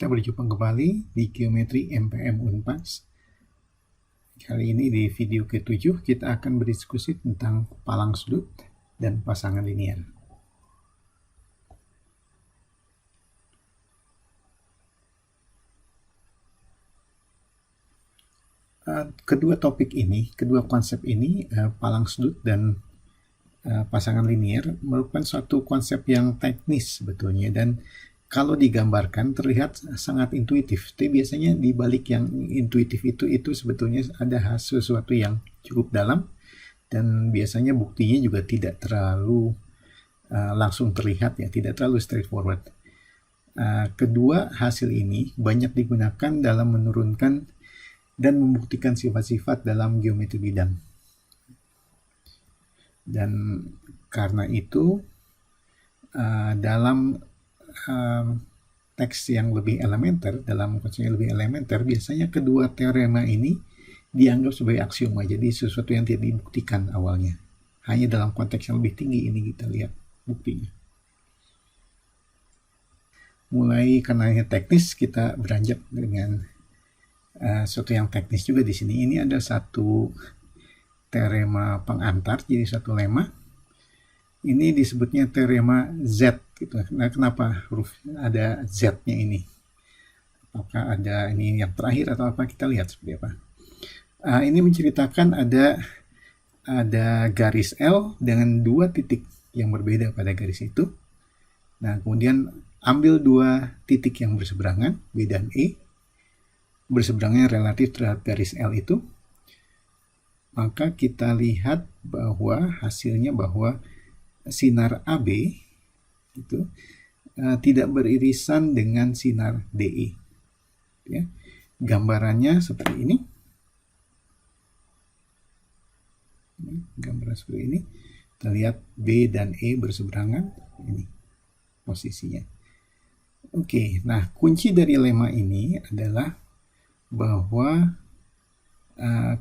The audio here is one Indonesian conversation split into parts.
Kita berjumpa kembali di Geometri MPM Unpas. Kali ini di video ke-7 kita akan berdiskusi tentang palang sudut dan pasangan linier. Kedua konsep ini, palang sudut dan pasangan linier, merupakan suatu konsep yang teknis sebetulnya, dan kalau digambarkan terlihat sangat intuitif. Tapi biasanya di balik yang intuitif itu sebetulnya ada sesuatu yang cukup dalam, dan biasanya buktinya juga tidak terlalu langsung terlihat, ya, tidak terlalu straightforward. Kedua hasil ini banyak digunakan dalam menurunkan dan membuktikan sifat-sifat dalam geometri bidang. Dan karena itu dalam teks yang lebih elementer, dalam konsep yang lebih elementer, biasanya kedua teorema ini dianggap sebagai aksioma, jadi sesuatu yang tidak dibuktikan awalnya. Hanya dalam konteks yang lebih tinggi ini kita lihat buktinya. Mulai karena ini teknis, kita beranjak dengan sesuatu yang teknis juga di sini. Ini ada satu teorema pengantar, jadi satu lema. Ini disebutnya teorema Z. Gitu. Nah, kenapa huruf ada Z-nya ini? Apakah ada ini yang terakhir atau apa? Kita lihat seperti apa. Ini menceritakan ada garis L dengan dua titik yang berbeda pada garis itu. Nah, kemudian ambil dua titik yang berseberangan, B dan E. Berseberangan relatif terhadap garis L itu. Maka kita lihat bahwa hasilnya bahwa sinar AB itu tidak beririsan dengan sinar DE. Ya. Gambarannya seperti ini. Gambaran seperti ini. Kita lihat B dan E berseberangan. Ini posisinya. Oke, nah kunci dari lema ini adalah bahwa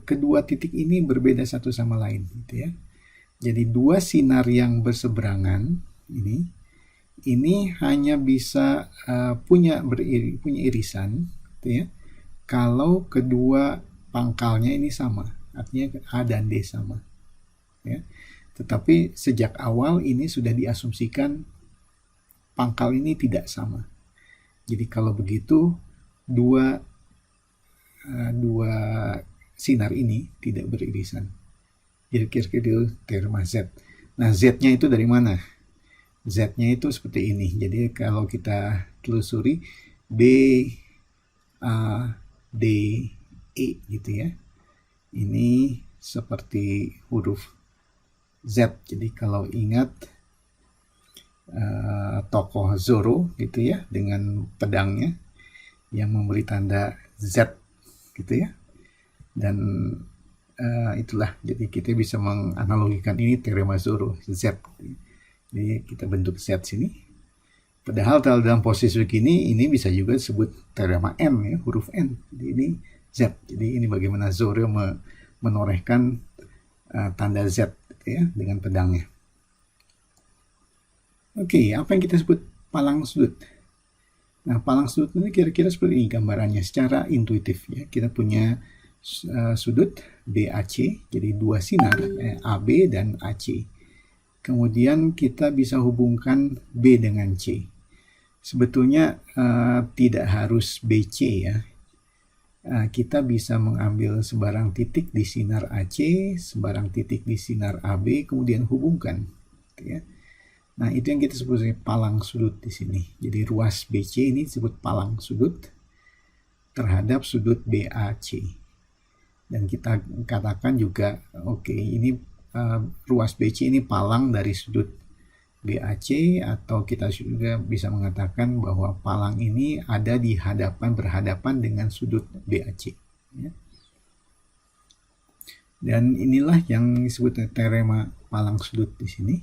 kedua titik ini berbeda satu sama lain, gitu ya. Jadi dua sinar yang berseberangan ini hanya bisa punya irisan, gitu ya, kalau kedua pangkalnya ini sama, artinya A dan D sama, ya. Tetapi sejak awal ini sudah diasumsikan pangkal ini tidak sama. Jadi kalau begitu dua sinar ini tidak beririsan. Jadi kira-kira itu teorema Z. Nah, Z-nya itu dari mana? Z-nya itu seperti ini. Jadi kalau kita telusuri B, A, D, E gitu ya. Ini seperti huruf Z. Jadi kalau ingat tokoh Zorro gitu ya, dengan pedangnya yang memberi tanda Z gitu ya. Dan itulah, jadi kita bisa menganalogikan ini teorema Zorro, Z. Jadi kita bentuk Z sini. Padahal dalam posisi begini, ini bisa juga disebut teorema N, ya, huruf N. Jadi ini Z. Jadi ini bagaimana Zorro menorehkan tanda Z gitu ya, dengan pedangnya. Oke, apa yang kita sebut palang sudut? Nah, palang sudut ini kira-kira seperti ini gambarannya secara intuitif, ya. Kita punya sudut BAC, jadi dua sinar AB dan AC. Kemudian kita bisa hubungkan B dengan C. Sebetulnya tidak harus BC, ya. Kita bisa mengambil sebarang titik di sinar AC, sebarang titik di sinar AB, kemudian hubungkan, gitu ya. Nah, itu yang kita sebut sebagai palang sudut di sini. Jadi ruas BC ini disebut palang sudut terhadap sudut BAC. Dan kita katakan juga, oke, ini ruas BC ini palang dari sudut BAC, atau kita juga bisa mengatakan bahwa palang ini ada berhadapan dengan sudut BAC. Ya. Dan inilah yang disebut teorema palang sudut di sini.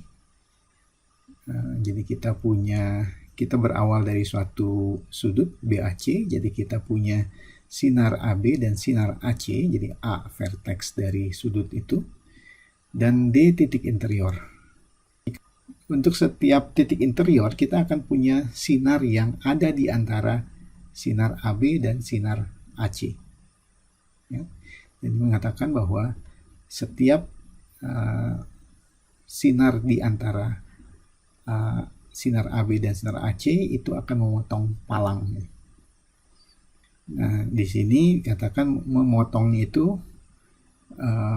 Jadi kita berawal dari suatu sudut BAC, jadi kita punya sinar AB dan sinar AC, jadi A vertex dari sudut itu, dan D titik interior. Untuk setiap titik interior, kita akan punya sinar yang ada di antara sinar AB dan sinar AC. Ya. Jadi mengatakan bahwa setiap sinar di antara sinar AB dan sinar AC itu akan memotong palang. Nah, di sini katakan memotongnya itu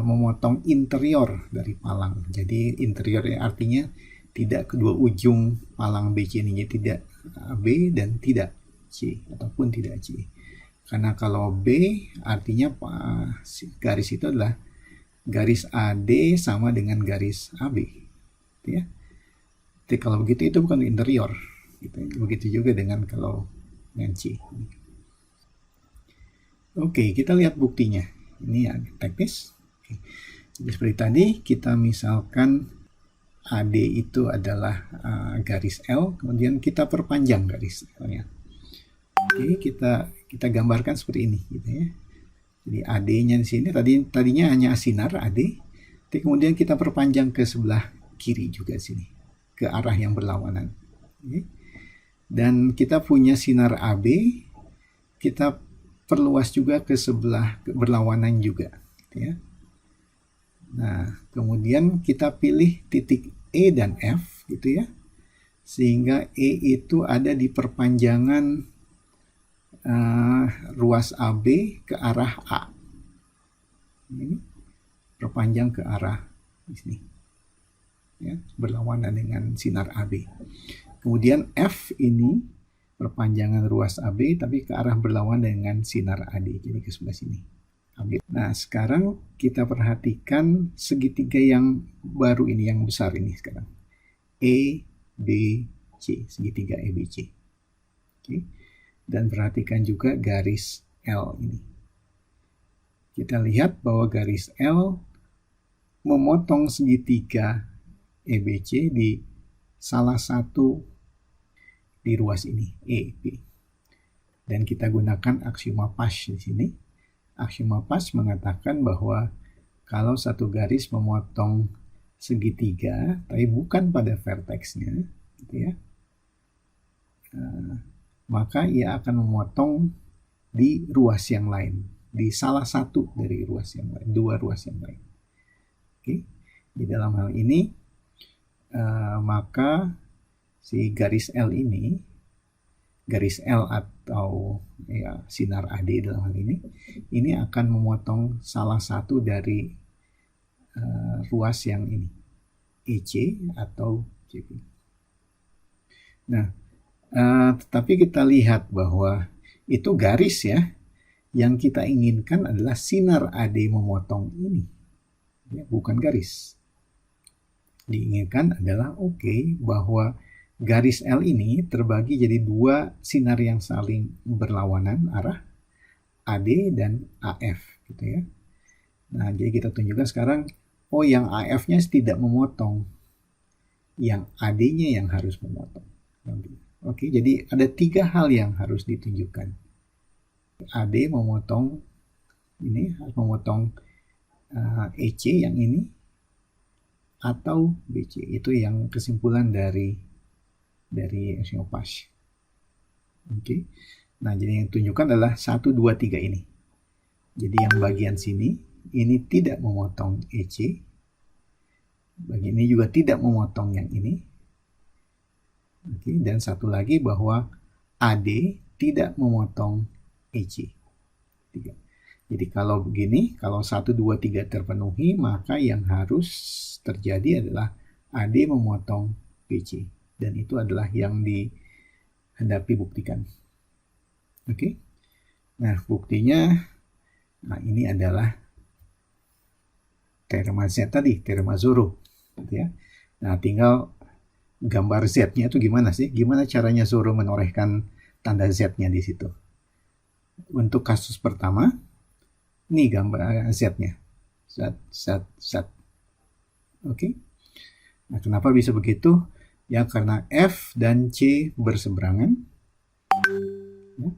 memotong interior dari palang. Jadi interior artinya tidak kedua ujung palang BC ini, tidak B dan tidak C ataupun tidak C. Karena kalau B artinya garis itu adalah garis AD sama dengan garis AB, ya. Jadi kalau begitu itu bukan interior, gitu. Begitu juga dengan kalau dengan C. Oke, kita lihat buktinya. Ini agak teknis. Oke. Jadi seperti tadi kita misalkan AD itu adalah garis L, kemudian kita perpanjang garis L-nya. Oke, kita gambarkan seperti ini, gitu ya. Jadi AD-nya di sini tadinya hanya sinar AD, tapi kemudian kita perpanjang ke sebelah kiri juga di sini, ke arah yang berlawanan. Oke. Dan kita punya sinar AB, kita perluas juga ke sebelah berlawanan juga, gitu ya. Nah, kemudian kita pilih titik E dan F, gitu ya, sehingga E itu ada di perpanjangan ruas AB ke arah A. Ini perpanjang ke arah di sini, ya, berlawanan dengan sinar AB. Kemudian F ini perpanjangan ruas AB tapi ke arah berlawanan dengan sinar AD, jadi ke sebelah sini. Nah, sekarang kita perhatikan segitiga yang baru ini, yang besar ini sekarang. EBC, segitiga EBC. Oke. Dan perhatikan juga garis L ini. Kita lihat bahwa garis L memotong segitiga EBC di salah satu di ruas ini, EB. Dan kita gunakan aksioma Pasch di sini. Aksioma Pasch mengatakan bahwa kalau satu garis memotong segitiga, tapi bukan pada verteksnya, gitu ya, maka ia akan memotong di ruas yang lain, di salah satu dari ruas yang lain, dua ruas yang lain. Oke, di dalam hal ini maka si garis L ini, garis L atau ya sinar AD dalam hal ini akan memotong salah satu dari ruas yang ini, EC atau CP. Nah, tetapi kita lihat bahwa itu garis ya, yang kita inginkan adalah sinar AD memotong ini, ya, bukan garis. Diinginkan adalah bahwa garis L ini terbagi jadi dua sinar yang saling berlawanan arah, AD dan AF, gitu ya. Nah, jadi kita tunjukkan sekarang, yang AF-nya tidak memotong, yang AD-nya yang harus memotong. Oke, jadi ada tiga hal yang harus ditunjukkan. AD memotong ini, harus memotong EC yang ini, atau BC. Itu yang kesimpulan dari aksioma Pasch. Oke. Nah, jadi yang ditunjukkan adalah 1, 2, 3 ini. Jadi yang bagian sini, ini tidak memotong EC. Bagian ini juga tidak memotong yang ini. Oke, dan satu lagi bahwa AD tidak memotong EC. 3. Jadi kalau begini, kalau 1, 2, 3 terpenuhi, maka yang harus terjadi adalah AD memotong BC. Dan itu adalah yang dihadapi buktikan. Oke. Nah, buktinya, ini adalah teorema Z tadi, teorema Zoro. Gitu ya. Nah, tinggal gambar Z-nya itu gimana sih? Gimana caranya Zoro menorehkan tanda Z-nya di situ? Untuk kasus pertama, ini gambar Z-nya. Z. Oke. Nah, kenapa bisa begitu? Ya, karena F dan C berseberangan. Ya.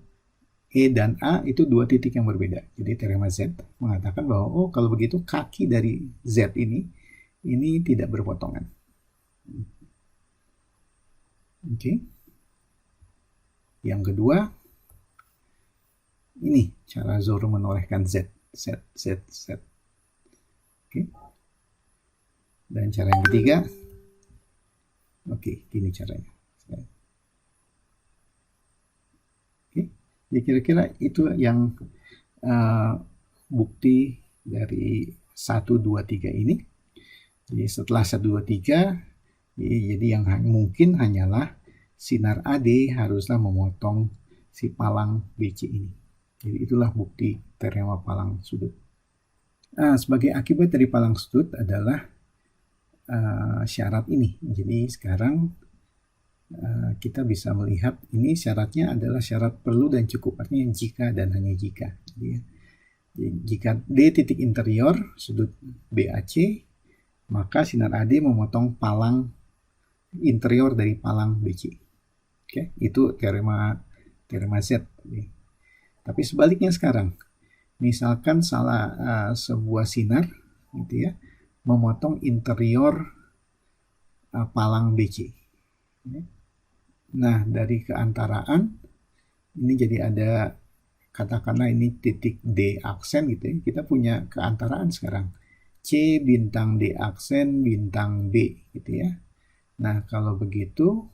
E dan A itu dua titik yang berbeda. Jadi teorema Z mengatakan bahwa kalau begitu kaki dari Z ini tidak berpotongan. Oke. Yang kedua, ini cara Zoro menorehkan Z. Oke. Dan cara yang ketiga, oke, gini caranya. Oke, jadi kira-kira itu yang bukti dari 1, 2, 3 ini. Jadi setelah 1, 2, 3, jadi yang mungkin hanyalah sinar AD haruslah memotong si palang BC ini. Jadi itulah bukti teorema palang sudut. Nah, sebagai akibat dari palang sudut adalah syarat ini. Jadi sekarang kita bisa melihat ini syaratnya adalah syarat perlu dan cukup, artinya jika dan hanya jika. Jadi, jika D titik interior sudut BAC, maka sinar AD memotong palang interior dari palang BC. Oke, itu teorema Z. Tapi sebaliknya sekarang, misalkan sebuah sinar, gitu ya, memotong interior palang BC. Nah, dari keantaraan ini jadi ada, katakanlah ini titik D aksen gitu ya. Kita punya keantaraan sekarang. C bintang D aksen bintang B gitu ya. Nah, kalau begitu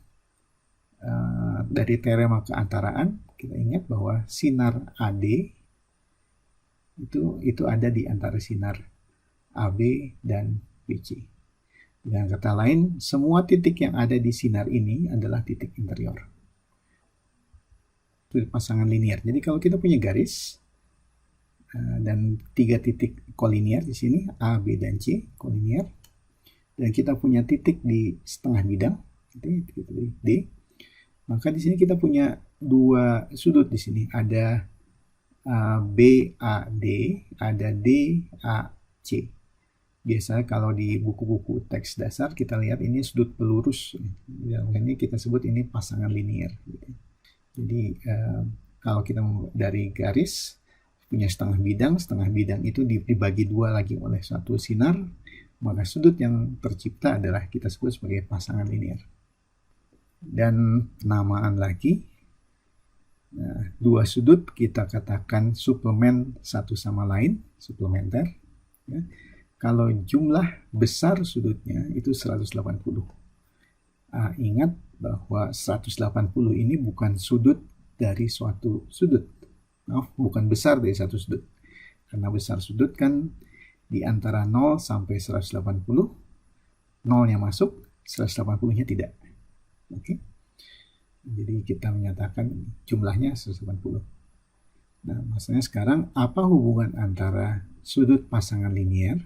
dari teorema keantaraan kita ingat bahwa sinar AD itu ada di antara sinar AB dan BC. Dengan kata lain, semua titik yang ada di sinar ini adalah titik interior. Itu pasangan linear. Jadi kalau kita punya garis dan 3 titik kolinier di sini, A, B, dan C kolinier, dan kita punya titik di setengah bidang, titik D, maka di sini kita punya 2 sudut di sini. Ada BAD, ada DAC. Biasanya kalau di buku-buku teks dasar kita lihat ini sudut pelurus. Ini kita sebut ini pasangan linear. Jadi kalau kita dari garis punya setengah bidang itu dibagi 2 lagi oleh satu sinar, maka sudut yang tercipta adalah kita sebut sebagai pasangan linear. Dan penamaan lagi, 2 sudut kita katakan suplemen satu sama lain, suplementer. Ya. Kalau jumlah besar sudutnya itu 180. Ingat bahwa 180 ini bukan sudut dari suatu sudut. Bukan besar dari satu sudut. Karena besar sudut kan di antara 0 sampai 180, 0-nya masuk, 180-nya tidak. Oke. Jadi kita menyatakan jumlahnya 180. Nah, maksudnya sekarang apa hubungan antara sudut pasangan linear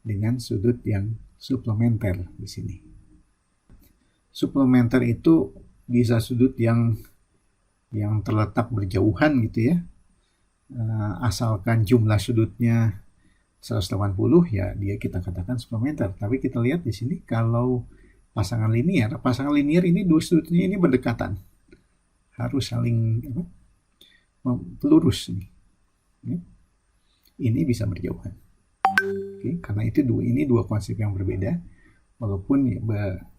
dengan sudut yang suplementer di sini? Suplementer itu bisa sudut yang terletak berjauhan gitu ya. Asalkan jumlah sudutnya 180 ya dia kita katakan suplementer. Tapi kita lihat di sini kalau pasangan linear ini 2 sudutnya ini berdekatan, harus saling pelurus nih. Ini bisa berjauhan. Oke, karena itu ini dua konsep yang berbeda, walaupun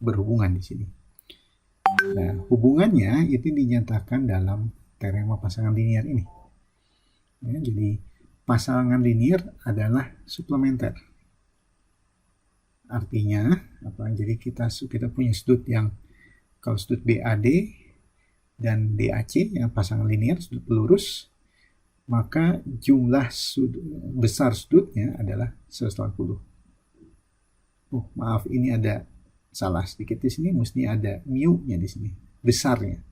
berhubungan di sini. Nah, hubungannya itu dinyatakan dalam teorema pasangan linear ini. Ya, jadi pasangan linear adalah suplementer. Artinya apa? Jadi kita punya sudut yang kalau sudut BAD dan DAC yang pasangan linear sudut pelurus, maka jumlah besar sudutnya adalah 180. Maaf, ini ada salah sedikit di sini, mestinya ada mu-nya di sini. Besarnya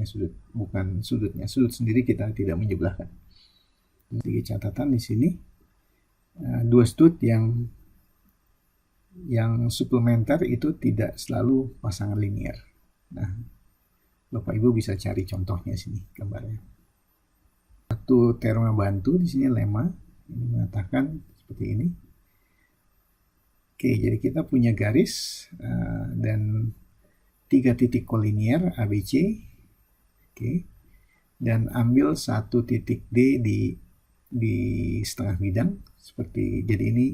sudut, bukan sudutnya. Sudut sendiri kita tidak menjumlahkan. Jadi catatan di sini 2 sudut yang suplementer itu tidak selalu pasangan linear. Nah, Bapak Ibu bisa cari contohnya sini gambarnya. Satu teorema bantu di sini lemma ini mengatakan seperti ini. Oke, jadi kita punya garis dan 3 titik kolinier ABC. Oke. Dan ambil 1 titik D di setengah bidang seperti, jadi ini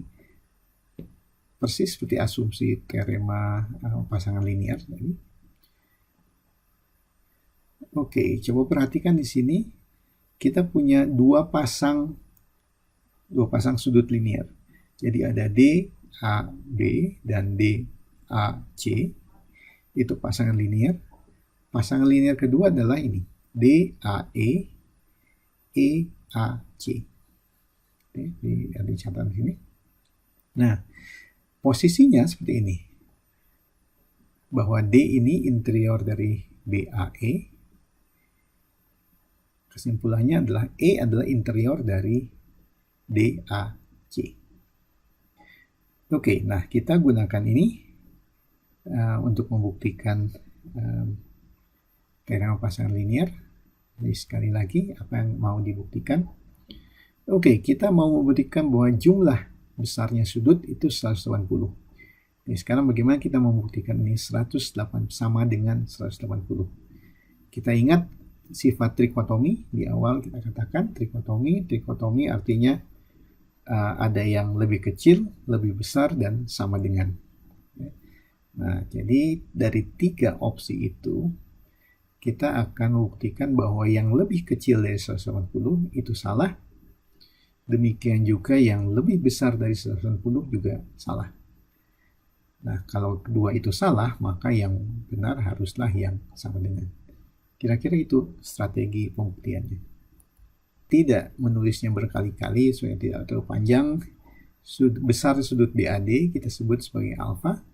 persis seperti asumsi teorema pasangan linear tadi. Oke, coba perhatikan di sini kita punya dua pasang sudut linear. Jadi ada DAB dan DAC, itu pasangan linear. Pasangan linear kedua adalah ini, DAE, EAC. Di catatan sini. Nah, posisinya seperti ini. Bahwa D ini interior dari DAE. Kesimpulannya adalah E adalah interior dari DAC. Oke, nah kita gunakan ini untuk membuktikan teorema pasangan linear. Jadi sekali lagi, apa yang mau dibuktikan? Oke, kita mau membuktikan bahwa jumlah besarnya sudut itu 180. Jadi sekarang bagaimana kita membuktikan ini 108 sama dengan 180? Kita ingat sifat trikotomi di awal kita katakan trikotomi artinya ada yang lebih kecil, lebih besar, dan sama dengan. Nah, jadi dari 3 opsi itu kita akan membuktikan bahwa yang lebih kecil dari 180 itu salah. Demikian juga yang lebih besar dari 180 juga salah. Nah, kalau kedua itu salah, maka yang benar haruslah yang sama dengan. Kira-kira itu strategi pembuktiannya. Tidak menulisnya berkali-kali supaya tidak terlalu panjang. Besar sudut BAD kita sebut sebagai alfa,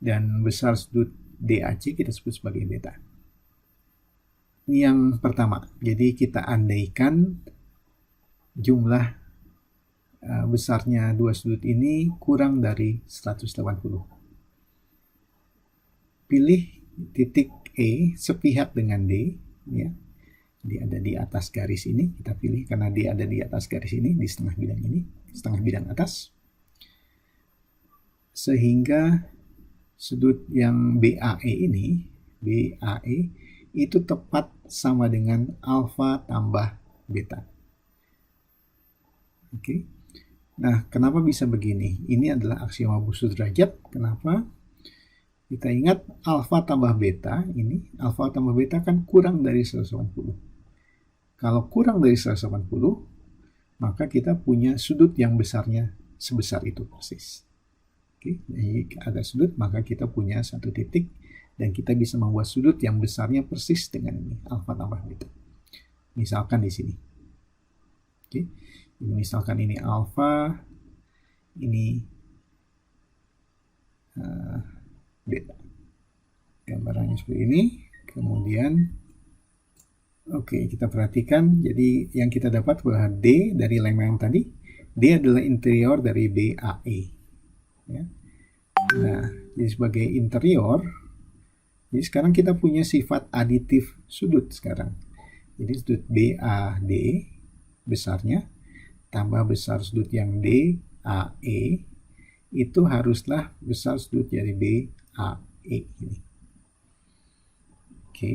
dan besar sudut DAC kita sebut sebagai beta. Ini yang pertama. Jadi kita andaikan jumlah besarnya dua sudut ini kurang dari 180. Pilih titik E sepihak dengan D, ya. Dia ada di atas garis ini, kita pilih karena dia ada di atas garis ini, di setengah bidang ini, setengah bidang atas. Sehingga sudut yang BAE ini, BAE itu tepat sama dengan alfa tambah beta. Oke. Nah, kenapa bisa begini? Ini adalah aksioma busur derajat. Kenapa? Kita ingat alfa tambah beta ini, alfa tambah beta kan kurang dari 180. Kalau kurang dari 180, maka kita punya sudut yang besarnya sebesar itu persis. Oke, jadi ada sudut, maka kita punya satu titik, dan kita bisa membuat sudut yang besarnya persis dengan ini, alfa tambah beta. Misalkan di sini. Oke, misalkan ini alfa, ini beta. Gambarannya seperti ini. Kemudian oke, kita perhatikan. Jadi yang kita dapat bahwa D dari lemma yang tadi, D adalah interior dari BAE. Ya. Nah, jadi sebagai interior, jadi sekarang kita punya sifat aditif sudut sekarang. Jadi sudut BAD besarnya tambah besar sudut yang DAE itu haruslah besar sudut dari BAE ini. Oke.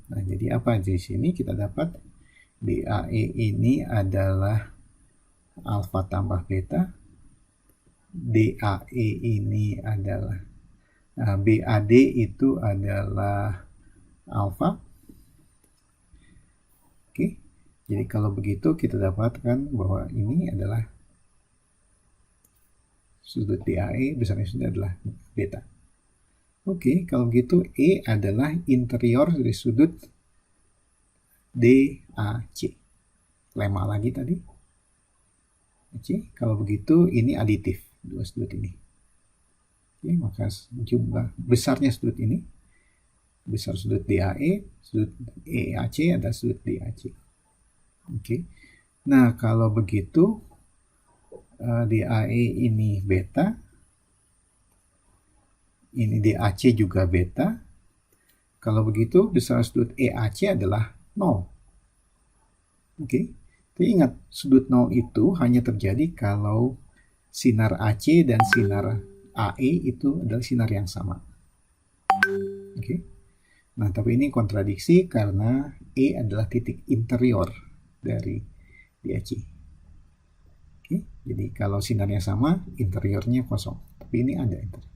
Nah, jadi apa di sini kita dapat BAE ini adalah alfa tambah beta. DAE ini adalah BAD itu adalah alfa. Oke. Jadi kalau begitu kita dapatkan bahwa ini adalah sudut DAE, besarnya sudut adalah beta. Oke, kalau begitu E adalah interior dari sudut DAC. Lemma lagi tadi. Oke, kalau begitu ini aditif, dua sudut ini. Oke, maka jumlah besarnya sudut ini, besar sudut DAE, sudut EAC adalah sudut DAC. Oke, nah kalau begitu DAE ini beta, ini DAC juga beta. Kalau begitu besar sudut EAC adalah 0. Oke. Tapi ingat, sudut 0 itu hanya terjadi kalau sinar AC dan sinar AE itu adalah sinar yang sama. Oke. Nah, tapi ini kontradiksi karena E adalah titik interior dari DAC. Oke. Jadi kalau sinarnya sama, interiornya kosong. Tapi ini ada interior.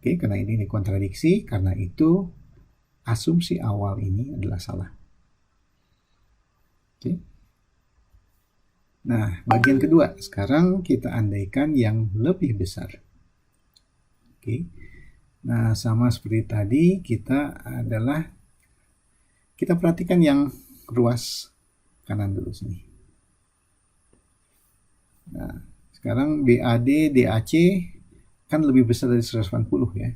Oke, karena ini kontradiksi, karena itu asumsi awal ini adalah salah. Oke. Nah, bagian kedua, sekarang kita andaikan yang lebih besar. Oke. Nah, sama seperti tadi, kita perhatikan yang ruas kanan dulu sini. Nah, sekarang BAD, DAC kan lebih besar dari 180 ya.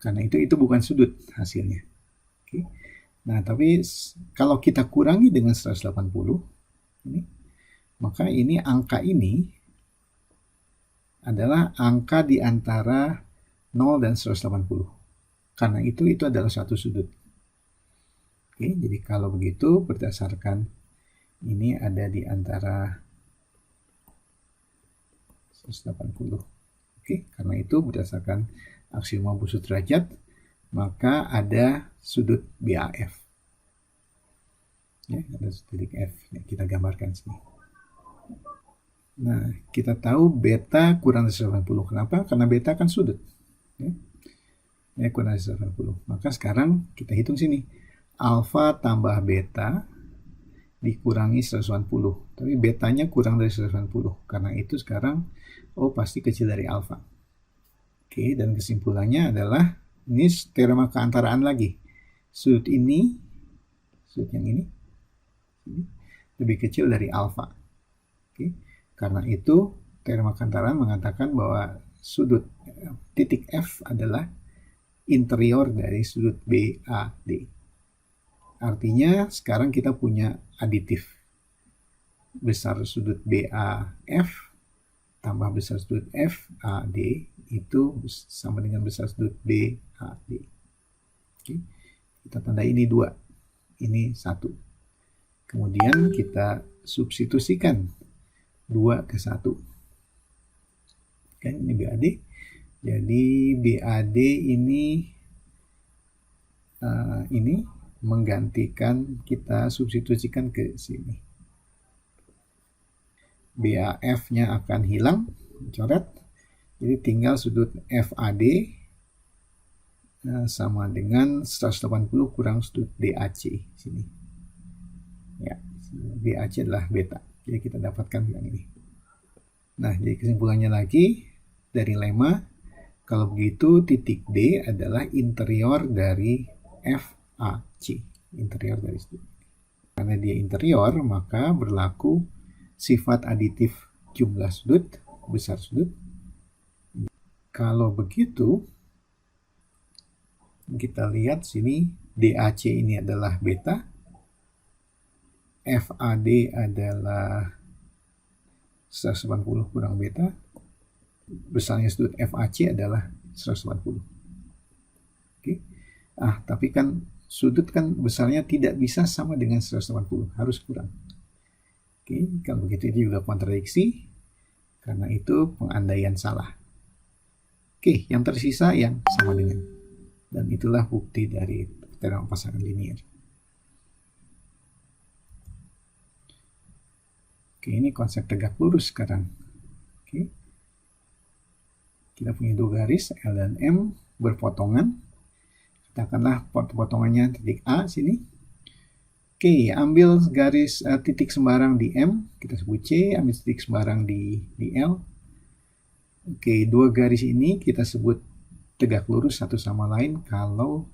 Karena itu bukan sudut hasilnya. Oke. Nah, tapi kalau kita kurangi dengan 180, maka ini angka ini adalah angka di antara 0 dan 180. Karena itu adalah satu sudut. Oke, jadi kalau begitu berdasarkan ini ada di antara 180. Oke, karena itu berdasarkan aksioma busur derajat, maka ada sudut BAF. Ya, ada titik F. Ya, kita gambarkan sini. Nah, kita tahu beta kurang dari 180. Kenapa? Karena beta kan sudut. Ya, kurang dari 180. Maka sekarang kita hitung sini. Alfa tambah beta dikurangi 180. Tapi betanya kurang dari 180. Karena itu sekarang pasti kecil dari alfa. Oke, dan kesimpulannya adalah ini teorema keantaraan lagi. Sudut yang ini lebih kecil dari alfa. Oke. Karena itu teorema keantaraan mengatakan bahwa sudut titik F adalah interior dari sudut BAD. Artinya sekarang kita punya aditif. Besar sudut BAF tambah besar sudut FAD itu sama dengan besar sudut BAD. Oke. Kita tandai ini 2, ini 1. Kemudian kita substitusikan 2 ke 1. Kan ini BAD. Jadi BAD ini menggantikan, kita substitusikan ke sini. BAF-nya akan hilang, coret. Jadi tinggal sudut FAD sama dengan 180 kurang sudut DAC sini. Ya, BAC adalah beta. Jadi kita dapatkan yang ini. Nah, jadi kesimpulannya lagi dari lemma, kalau begitu titik D adalah interior dari FAC, interior dari sudut. Karena dia interior, maka berlaku sifat aditif jumlah sudut, besar sudut. Kalau begitu, kita lihat sini DAC ini adalah beta, FAD adalah 180 kurang beta, besarnya sudut FAC adalah 180. Oke. Tapi kan sudut kan besarnya tidak bisa sama dengan 180, harus kurang. Oke, kalau begitu itu juga kontradiksi, karena itu pengandaian salah. Oke, yang tersisa yang sama dengan. Dan itulah bukti dari teorema pasangan linier. Oke, ini konsep tegak lurus sekarang. Oke. Kita punya 2 garis, L dan M, berpotongan. Katakanlah potongannya titik A sini. Oke, ambil garis titik sembarang di M, kita sebut C, ambil titik sembarang di L. Oke, 2 garis ini kita sebut tegak lurus satu sama lain kalau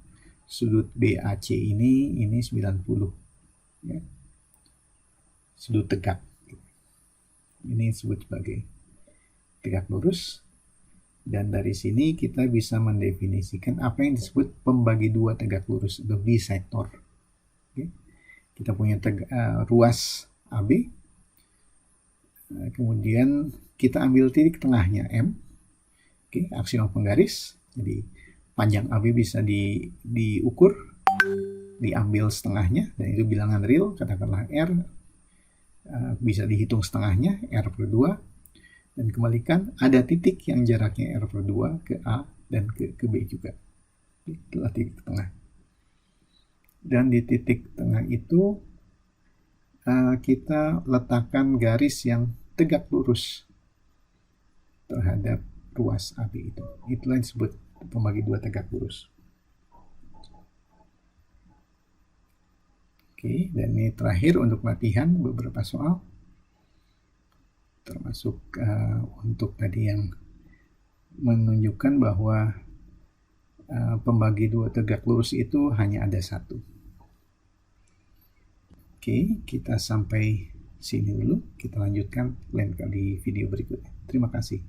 sudut BAC ini 90. Ya. Sudut tegak. Ini disebut sebagai tegak lurus. Dan dari sini kita bisa mendefinisikan apa yang disebut pembagi 2 tegak lurus atau bisector. Oke. Kita punya ruas AB. Kemudian kita ambil titik tengahnya M. Oke, aksioma penggaris. Jadi panjang AB bisa diukur, diambil setengahnya, dan itu bilangan real, katakanlah R. Bisa dihitung setengahnya, R per 2, dan kembalikan ada titik yang jaraknya R per 2 ke A dan ke B juga. Itulah titik tengah. Dan di titik tengah itu kita letakkan garis yang tegak lurus terhadap ruas AB itu. Itulah yang disebut pembagi 2 tegak lurus. Oke, dan ini terakhir untuk latihan beberapa soal. termasuk untuk tadi yang menunjukkan bahwa pembagi dua tegak lurus itu hanya ada satu. Oke, kita sampai sini dulu. Kita lanjutkan lain kali video berikutnya. Terima kasih.